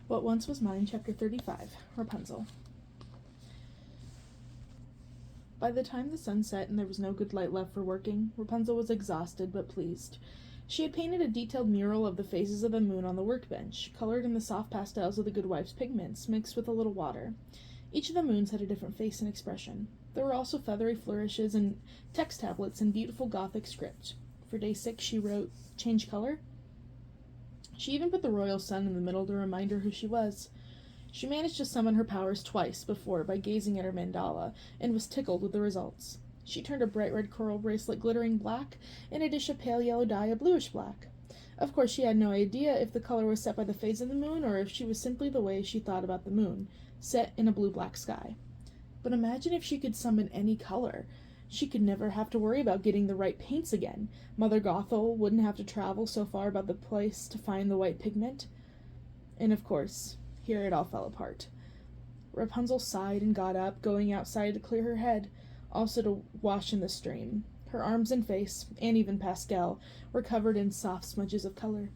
What Once Was Mine, Chapter 35, Rapunzel. By the time the sun set and there was no good light left for working, Rapunzel was exhausted but pleased. She had painted a detailed mural of the phases of the moon on the workbench, colored in the soft pastels of the good wife's pigments, mixed with a little water. Each of the moons had a different face and expression. There were also feathery flourishes and text tablets in beautiful Gothic script. For day 6 she wrote, "Change color?" She even put the royal sun in the middle to remind her who she was. She managed to summon her powers twice before by gazing at her mandala, and was tickled with the results. She turned a bright red coral bracelet glittering black, and a dish of pale yellow dye a bluish black. Of course she had no idea if the color was set by the phase of the moon, or if she was simply the way she thought about the moon, set in a blue-black sky. But imagine if she could summon any color. She could never have to worry about getting the right paints again. Mother Gothel wouldn't have to travel so far about the place to find the white pigment. And of course, here it all fell apart. Rapunzel sighed and got up, going outside to clear her head, also to wash in the stream. Her arms and face, and even Pascal, were covered in soft smudges of color.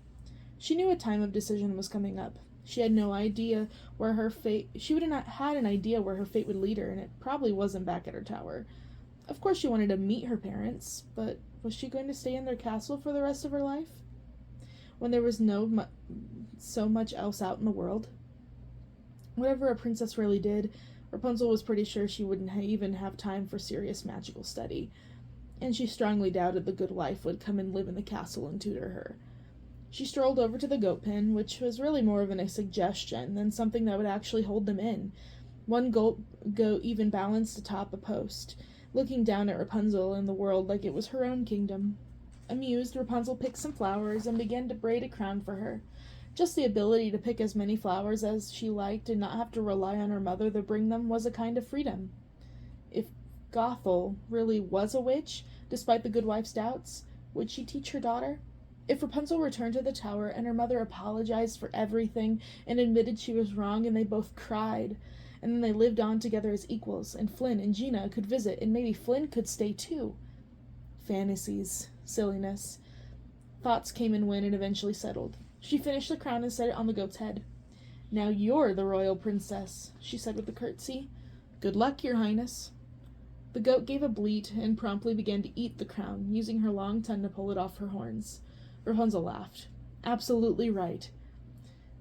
She knew a time of decision was coming up. She had no idea where her fate... She would have not had an idea where her fate would lead her, and it probably wasn't back at her tower. Of course she wanted to meet her parents, but was she going to stay in their castle for the rest of her life? When there was so much else out in the world? Whatever a princess really did, Rapunzel was pretty sure she wouldn't even have time for serious magical study, and she strongly doubted the good wife would come and live in the castle and tutor her. She strolled over to the goat pen, which was really more of a suggestion than something that would actually hold them in. One goat even balanced atop a post, looking down at Rapunzel and the world like it was her own kingdom. Amused, Rapunzel picked some flowers and began to braid a crown for her. Just the ability to pick as many flowers as she liked and not have to rely on her mother to bring them was a kind of freedom. If Gothel really was a witch, despite the good wife's doubts, would she teach her daughter? If Rapunzel returned to the tower and her mother apologized for everything and admitted she was wrong and they both cried, and then they lived on together as equals, and Flynn and Gina could visit, and maybe Flynn could stay too. Fantasies. Silliness. Thoughts came and went and eventually settled. She finished the crown and set it on the goat's head. "Now you're the royal princess," she said with a curtsy. "Good luck, your highness." The goat gave a bleat and promptly began to eat the crown, using her long tongue to pull it off her horns. Rapunzel laughed. Absolutely right.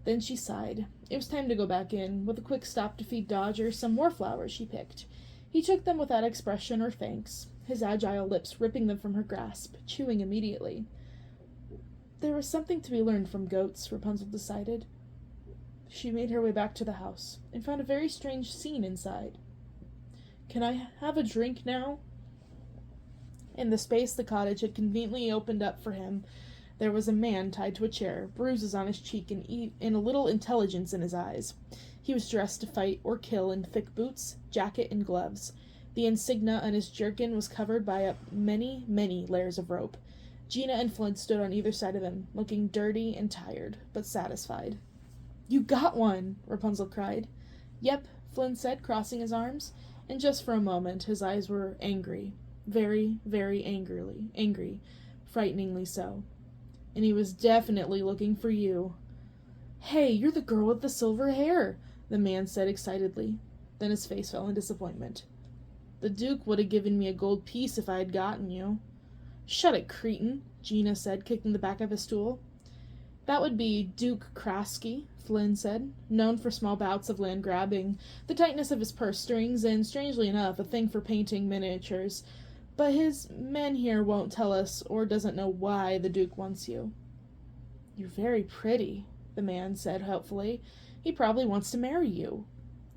Then she sighed. It was time to go back in. With a quick stop to feed Dodger some more flowers she picked. He took them without expression or thanks, his agile lips ripping them from her grasp, chewing immediately. There was something to be learned from goats, Rapunzel decided. She made her way back to the house, and found a very strange scene inside. "Can I have a drink now?" In the space the cottage had conveniently opened up for him, there was a man tied to a chair, bruises on his cheek, and a little intelligence in his eyes. He was dressed to fight or kill in thick boots, jacket, and gloves. The insignia on his jerkin was covered by many, many layers of rope. Gina and Flint stood on either side of him, looking dirty and tired, but satisfied. "You got one!" Rapunzel cried. "Yep," Flint said, crossing his arms, and just for a moment his eyes were angry. Very, very angry, frighteningly so. "And he was definitely looking for you." "Hey, you're the girl with the silver hair," the man said excitedly. Then his face fell in disappointment. "The Duke would have given me a gold piece if I had gotten you." "Shut it, cretin," Gina said, kicking the back of his stool. "That would be Duke Krasky," Flynn said, known for small bouts of land grabbing, the tightness of his purse strings, and, strangely enough, a thing for painting miniatures. "But his men here won't tell us, or doesn't know why the Duke wants you." "You're very pretty," the man said helpfully. "He probably wants to marry you."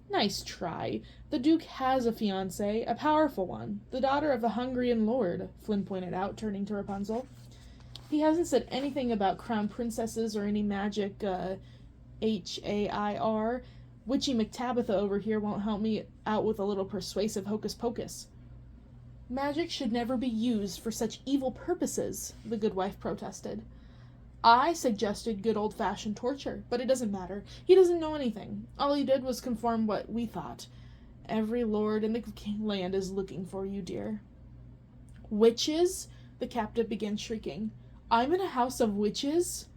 "Nice try. The Duke has a fiancée, a powerful one, the daughter of a Hungarian lord," Flynn pointed out, turning to Rapunzel. "He hasn't said anything about crown princesses or any magic, Hair. Witchy McTabitha over here won't help me out with a little persuasive hocus-pocus." "Magic should never be used for such evil purposes," the good wife protested. "I suggested good old-fashioned torture, but it doesn't matter. He doesn't know anything. All he did was confirm what we thought. Every lord in the land is looking for you, dear." "Witches?" the captive began shrieking. "I'm in a house of witches?"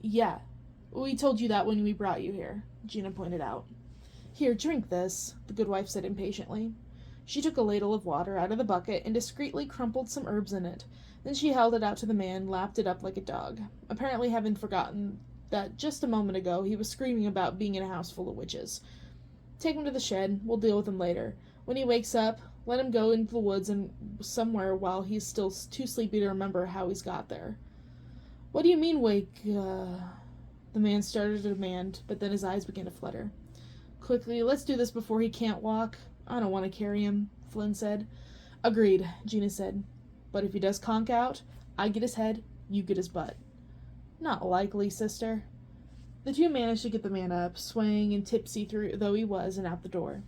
"Yeah. We told you that when we brought you here, Gina pointed out. Here, drink this, the good wife said impatiently. She took a ladle of water out of the bucket and discreetly crumpled some herbs in it. Then she held it out to the man, lapped it up like a dog, apparently having forgotten that just a moment ago he was screaming about being in a house full of witches. Take him to the shed. We'll deal with him later. When he wakes up, let him go into the woods and somewhere while he's still too sleepy to remember how he's got there. What do you mean, wake, The man started to demand, but then his eyes began to flutter. Quickly, let's do this before he can't walk. I don't want to carry him, Flynn said. Agreed, Gina said. But if he does conk out, I get his head, you get his butt. Not likely, sister. The two managed to get the man up, swaying and tipsy through though he was, and out the door.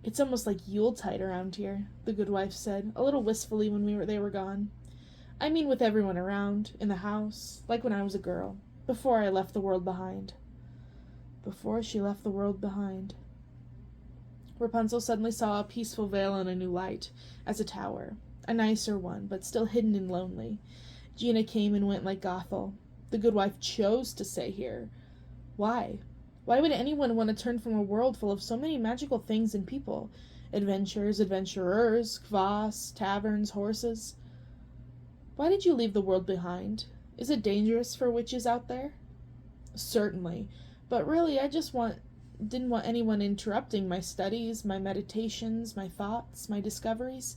It's almost like Yuletide around here, the good wife said, a little wistfully when they were gone. I mean with everyone around, in the house, like when I was a girl, before I left the world behind. Before she left the world behind. Rapunzel suddenly saw a peaceful vale in a new light, as a tower, a nicer one, but still hidden and lonely. Gina came and went like Gothel. The good wife chose to stay here. Why? Why would anyone want to turn from a world full of so many magical things and people? Adventures, adventurers, kvass, taverns, horses. Why did you leave the world behind? Is it dangerous for witches out there? Certainly, but really I just didn't want anyone interrupting my studies, my meditations, my thoughts, my discoveries.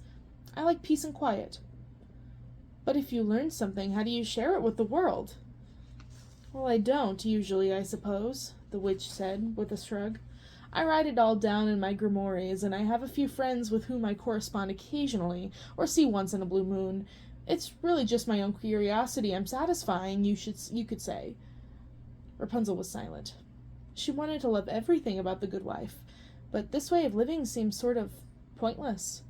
I like peace and quiet. But if you learn something, how do you share it with the world? Well, I don't, usually, I suppose, the witch said, with a shrug. I write it all down in my grimoires, and I have a few friends with whom I correspond occasionally, or see once in a blue moon. It's really just my own curiosity I'm satisfying, you could say. Rapunzel was silent. She wanted to love everything about the good wife, but this way of living seemed sort of pointless.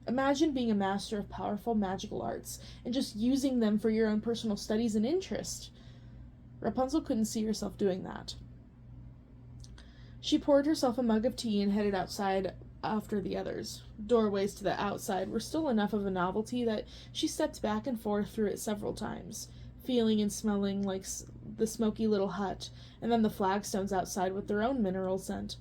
Imagine being a master of powerful magical arts, and just using them for your own personal studies and interest. Rapunzel couldn't see herself doing that. She poured herself a mug of tea and headed outside after the others. Doorways to the outside were still enough of a novelty that she stepped back and forth through it several times, feeling and smelling like the smoky little hut, and then the flagstones outside with their own mineral scent.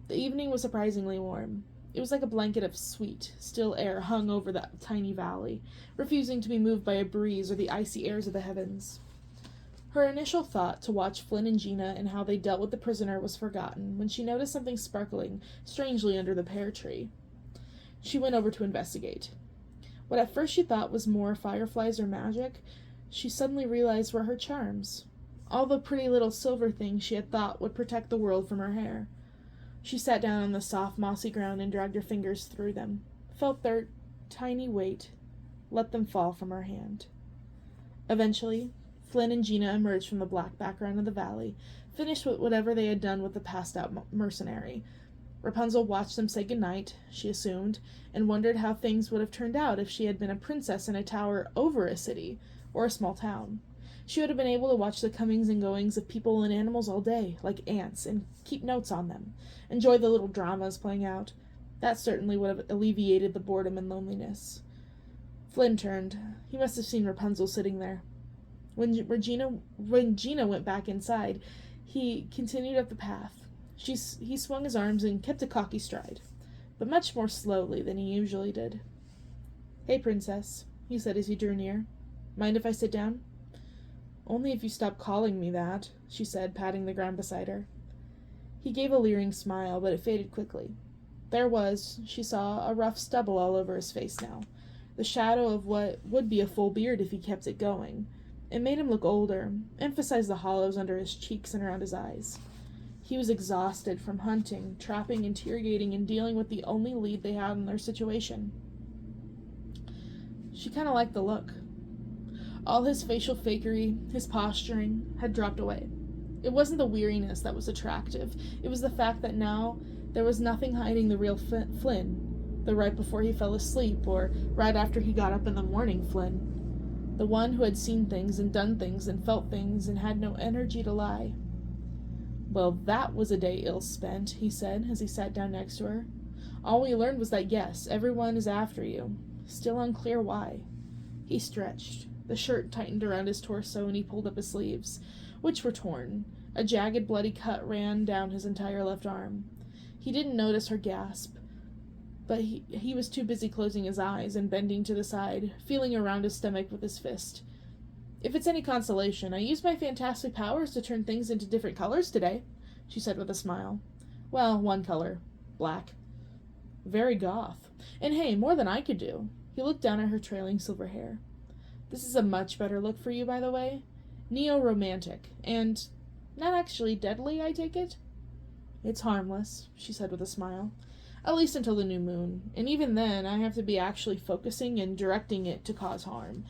The evening was surprisingly warm. It was like a blanket of sweet, still air hung over that tiny valley, refusing to be moved by a breeze or the icy airs of the heavens. Her initial thought to watch Flynn and Gina and how they dealt with the prisoner was forgotten when she noticed something sparkling strangely under the pear tree. She went over to investigate. What at first she thought was more fireflies or magic, she suddenly realized were her charms. All the pretty little silver things she had thought would protect the world from her hair. She sat down on the soft, mossy ground and dragged her fingers through them, felt their tiny weight, let them fall from her hand. Eventually, Flynn and Gina emerged from the black background of the valley, finished with whatever they had done with the passed-out mercenary. Rapunzel watched them say goodnight, she assumed, and wondered how things would have turned out if she had been a princess in a tower over a city, or a small town. She would have been able to watch the comings and goings of people and animals all day, like ants, and keep notes on them, enjoy the little dramas playing out. That certainly would have alleviated the boredom and loneliness. Flynn turned. He must have seen Rapunzel sitting there. When Gina went back inside, he continued up the path. He swung his arms and kept a cocky stride, but much more slowly than he usually did. "Hey, princess," he said as he drew near. "Mind if I sit down?" "Only if you stop calling me that," she said, patting the ground beside her. He gave a leering smile, but it faded quickly. She saw, a rough stubble all over his face now, the shadow of what would be a full beard if he kept it going. It made him look older, emphasized the hollows under his cheeks and around his eyes. He was exhausted from hunting, trapping, interrogating, and dealing with the only lead they had in their situation. She kind of liked the look. All his facial fakery, his posturing, had dropped away. It wasn't the weariness that was attractive. It was the fact that now there was nothing hiding the real Flynn, the right before he fell asleep, or right after he got up in the morning Flynn. The one who had seen things and done things and felt things and had no energy to lie. "Well, that was a day ill spent," he said as he sat down next to her. "All we learned was that yes, everyone is after you. Still unclear why." He stretched. The shirt tightened around his torso and he pulled up his sleeves. which were torn. A jagged, bloody cut ran down his entire left arm. He didn't notice her gasp, but he was too busy closing his eyes and bending to the side, feeling around his stomach with his fist. "If it's any consolation, I used my fantastic powers to turn things into different colors today," she said with a smile. "Well, one color. Black." "Very goth. And hey, more than I could do." He looked down at her trailing silver hair. "This is a much better look for you, by the way. Neo-romantic. And not actually deadly, I take it?" "It's harmless," she said with a smile. "At least until the new moon. And even then, I have to be actually focusing and directing it to cause harm.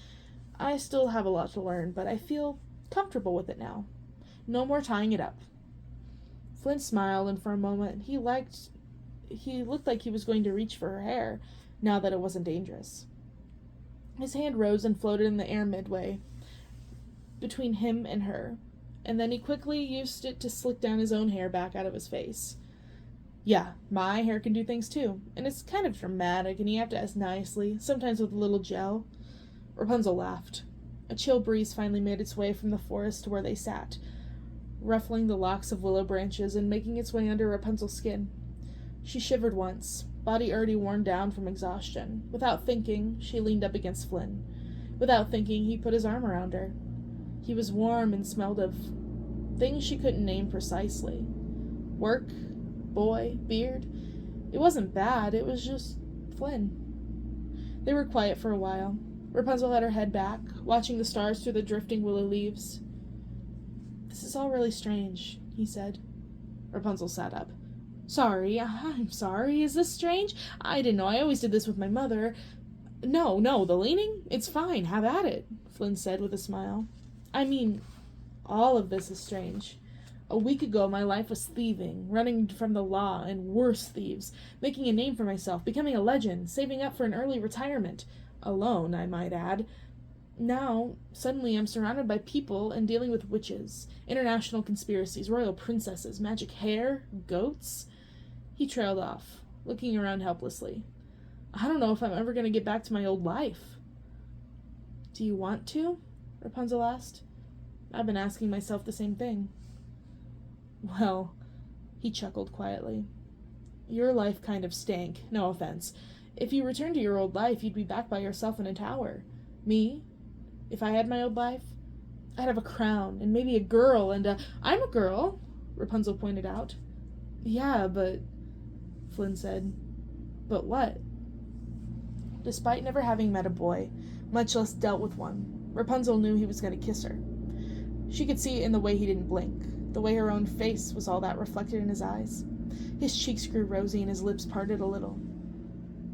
I still have a lot to learn, but I feel comfortable with it now. No more tying it up." Flynn smiled, and for a moment he looked like he was going to reach for her hair, now that it wasn't dangerous. His hand rose and floated in the air midway between him and her, and then he quickly used it to slick down his own hair back out of his face. "Yeah, my hair can do things too, and it's kind of dramatic, and you have to ask nicely, sometimes with a little gel." Rapunzel laughed. A chill breeze finally made its way from the forest to where they sat, ruffling the locks of willow branches and making its way under Rapunzel's skin. She shivered once, body already worn down from exhaustion. Without thinking, she leaned up against Flynn. Without thinking, he put his arm around her. He was warm and smelled of things she couldn't name precisely. Work, boy, beard. It wasn't bad, it was just Flynn. They were quiet for a while. Rapunzel had her head back, watching the stars through the drifting willow leaves. "This is all really strange," he said. Rapunzel sat up. I'm sorry. Is this strange? I didn't know. I always did this with my mother." No, the leaning? It's fine. Have at it," Flynn said with a smile. "I mean, all of this is strange. A week ago, my life was thieving, running from the law and worse thieves, making a name for myself, becoming a legend, saving up for an early retirement. Alone, I might add. Now, suddenly I'm surrounded by people and dealing with witches, international conspiracies, royal princesses, magic hair, goats." He trailed off, looking around helplessly. "I don't know if I'm ever going to get back to my old life." "Do you want to?" Rapunzel asked. "I've been asking myself the same thing." "Well," he chuckled quietly, "your life kind of stank, no offense. If you returned to your old life, you'd be back by yourself in a tower. Me? If I had my old life, I'd have a crown, and maybe a girl, and I'm a girl," Rapunzel pointed out. "Yeah, but," Flynn said. "But what?" Despite never having met a boy, much less dealt with one, Rapunzel knew he was going to kiss her. She could see it in the way he didn't blink, the way her own face was all that reflected in his eyes. His cheeks grew rosy and his lips parted a little.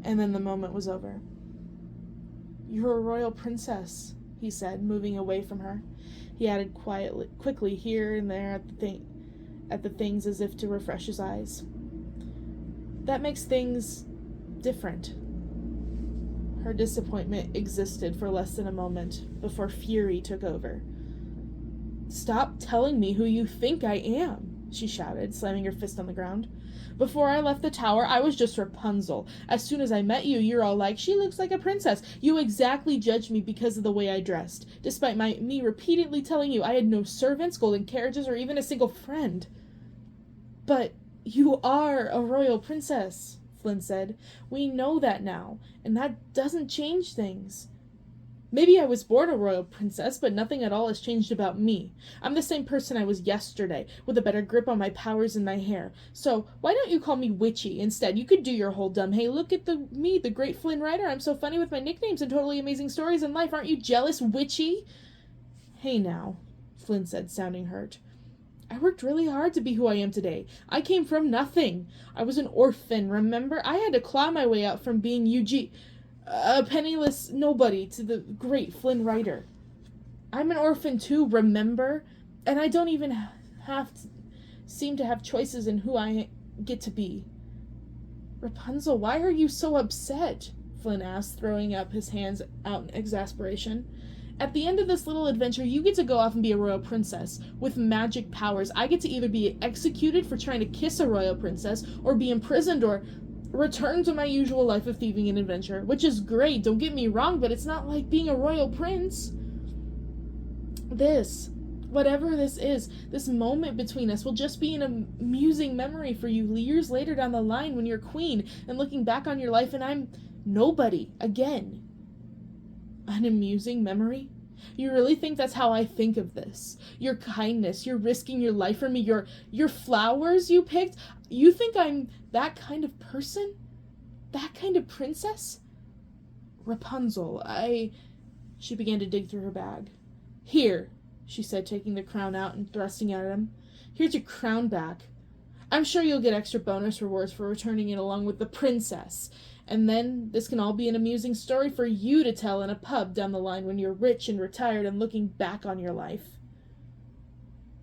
And then the moment was over. "You're a royal princess," he said, moving away from her. He added quickly here and there at the things as if to refresh his eyes. "That makes things different." Her disappointment existed for less than a moment before fury took over. "Stop telling me who you think I am," she shouted, slamming her fist on the ground. "Before I left the tower, I was just Rapunzel. As soon as I met you, you're all like, 'She looks like a princess.' You exactly judged me because of the way I dressed, despite me repeatedly telling you I had no servants, golden carriages, or even a single friend." "But you are a royal princess," Flynn said. "We know that now, and that doesn't change things." "Maybe I was born a royal princess, but nothing at all has changed about me. I'm the same person I was yesterday, with a better grip on my powers and my hair. So why don't you call me Witchy instead? You could do your whole dumb, 'Hey, look at me, the great Flynn writer. I'm so funny with my nicknames and totally amazing stories in life. Aren't you jealous, Witchy?'" "Hey now," Flynn said, sounding hurt. "I worked really hard to be who I am today. I came from nothing. I was an orphan, remember? I had to claw my way out from being a penniless nobody to the great Flynn writer. I'm an orphan too, remember? And I don't even seem to have choices in who I get to be." "Rapunzel, why are you so upset?" Flynn asked, throwing up his hands out in exasperation. "At the end of this little adventure, you get to go off and be a royal princess with magic powers. I get to either be executed for trying to kiss a royal princess, or be imprisoned, or return to my usual life of thieving and adventure, which is great, don't get me wrong, but it's not like being a royal prince. This whatever this is, this moment between us will just be an amusing memory for you years later down the line when you're queen and looking back on your life and I'm nobody again. An amusing memory? You really think that's how I think of this? Your kindness, you're risking your life for me, your flowers you picked? You think I'm that kind of person? That kind of princess? Rapunzel, She began to dig through her bag. Here, she said, taking the crown out and thrusting it at him. Here's your crown back. I'm sure you'll get extra bonus rewards for returning it along with the princess. And then this can all be an amusing story for you to tell in a pub down the line when you're rich and retired and looking back on your life.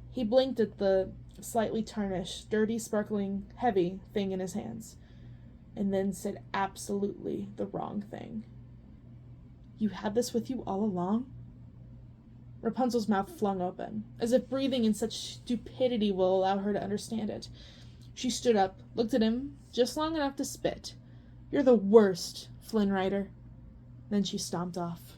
He blinked at the slightly tarnished, dirty, sparkling, heavy thing in his hands, and then said absolutely the wrong thing. You had this with you all along? Rapunzel's mouth flung open, as if breathing in such stupidity will allow her to understand it. She stood up, looked at him, just long enough to spit. You're the worst, Flynn Rider. Then she stomped off.